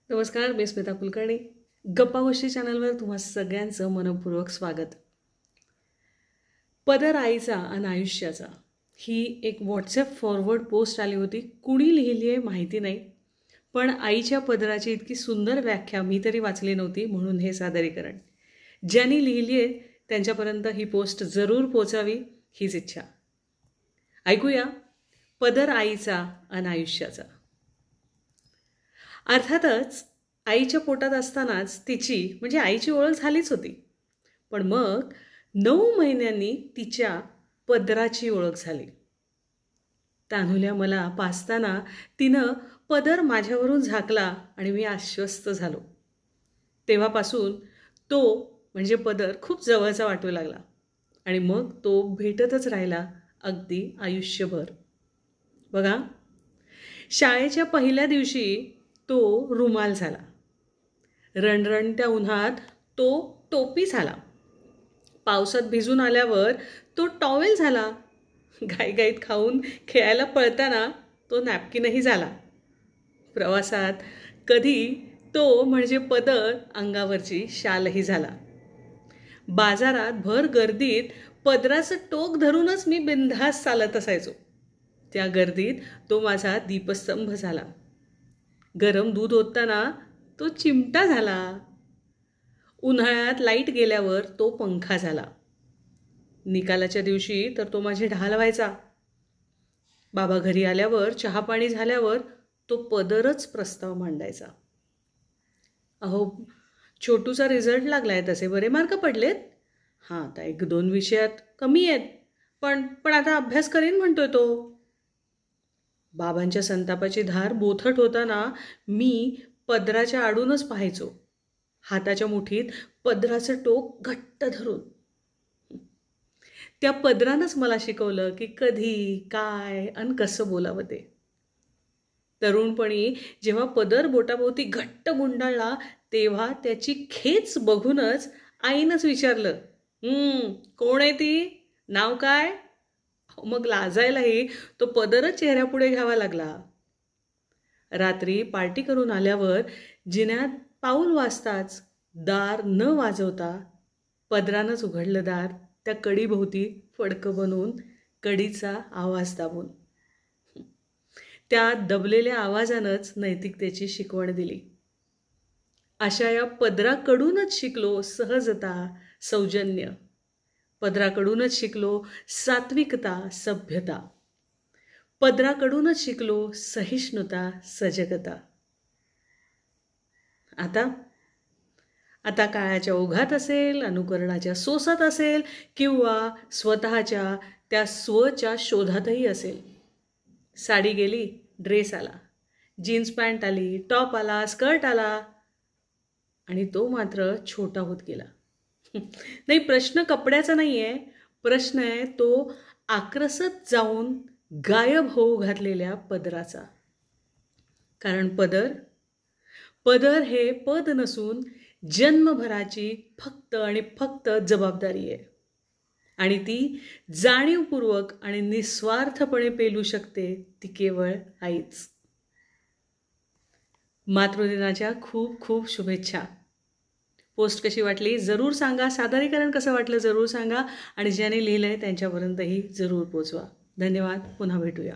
नमस्कार, मी स्मिता कुलकर्णी. गप्पा गोष्टी चॅनलवर तुम्हा सगळ्यांचं मनपूर्वक स्वागत. पदर आईचा आणि आयुष्याचा ही एक व्हॉट्सॲप फॉरवर्ड पोस्ट आली होती. कुणी लिहिली आहे माहिती नाही, पण आईच्या पदराची इतकी सुंदर व्याख्या मी तरी वाचली नव्हती, म्हणून हे सादरीकरण. ज्यांनी लिहिली आहे त्यांच्यापर्यंत ही पोस्ट जरूर पोचावी हीच इच्छा. ऐकूया पदर आईचा आणि आयुष्याचा. अर्थातच आईच्या पोटात असतानाच तिची म्हणजे आईची ओळख झालीच होती, पण मग 9 महिन्यांनी तिच्या पदराची ओळख झाली. तान्हुल्या मला पाजताना तिनं पदर माझ्यावरून झाकला आणि मी आश्वस्त झालो. तेव्हापासून तो म्हणजे पदर खूप जवळचा वाटू लागला आणि मग तो भेटतच राहिला अगदी आयुष्यभर. बघा, शाळेच्या पहिल्या दिवशी तो रुमाल झाला, रणरणत्या उन्हात तो टोपी झाला, पावसात भिजून आल्यावर तो टॉवेल झाला, घाईघाईत खाऊन खेळायला पळताना तो नॅपकिनही झाला, प्रवासात कधी तो म्हणजे पदर अंगावरची शालही झाला, बाजारात भर गर्दीत पदराचं टोक धरूनच मी बिनधास्त चालत असायचो. त्या गर्दीत तो माझा दीपस्तंभ झाला, गरम दूध ओतताना तो चिमटा झाला, उन्हाळ्यात लाईट गेल्यावर तो पंखा झाला, निकालाच्या दिवशी तर तो माझी ढाल व्हायचा, बाबा घरी आल्यावर चहापाणी झाल्यावर तो पदरच प्रस्ताव मांडायचा. अहो, छोटूचा रिझल्ट लागलाय, तसे बरे मार्क पडलेत, हां आता 1-2 विषयात कमी आहेत, पण आता अभ्यास करीन म्हणतोय तो. बाबांच्या संतापाची धार बोथट होताना मी पदराच्या आडूनच पाहायचो, हाताच्या मुठीत पदराचं टोक घट्ट धरून. त्या पदरानंच मला शिकवलं की कधी काय आणि कसं बोलावं ते. तरुणपणी जेव्हा पदर बोटाभोवती घट्ट गुंडाळला तेव्हा त्याची खेच बघूनच आईनंच विचारलं, कोण आहे ती, नाव काय? मग लाजायलाही तो पदरच चेहऱ्यापुढे घ्यावा लागला. रात्री पार्टी करून आल्यावर जिन्यात पाऊल वाजताच दार न वाजवता पदरानंच उघडलं दार, त्या कडीभोवती फडकं बनवून कडीचा आवाज दाबून. त्या दबलेल्या आवाजानंच नैतिकतेची शिकवण दिली. अशा या पदराकडूनच शिकलो सहजता, सौजन्य. पदराकडूनच शिकलो सात्विकता, सभ्यता. पदराकडूनच शिकलो सहिष्णुता, सजगता. आता काळाच्या ओघात असेल, अनुकरणाच्या सोसात असेल किंवा स्वतःच्या त्या स्वच्या शोधातही असेल. साडी गेली, ड्रेस आला, जीन्स पॅन्ट आली, टॉप आला, स्कर्ट आला आणि तो मात्र छोटा होत गेला. नाही, प्रश्न कपड्याचा नाही आहे, प्रश्न आहे तो आक्रसत जाऊन गायब होऊ घातलेल्या पदराचा. कारण पदर हे पद नसून जन्मभराची फक्त आणि फक्त जबाबदारी आहे आणि ती जाणीवपूर्वक आणि निस्वार्थपणे पेलू शकते ती केवळ आईच. मातृदिनाच्या खूप खूप शुभेच्छा. पोस्ट कशी वाटली जरूर सांगा, सादरीकरण कसं वाटलं जरूर सांगा आणि ज्याने लिहिलं आहे त्यांच्यापर्यंतही जरूर पोचवा. धन्यवाद. पुन्हा भेटूया.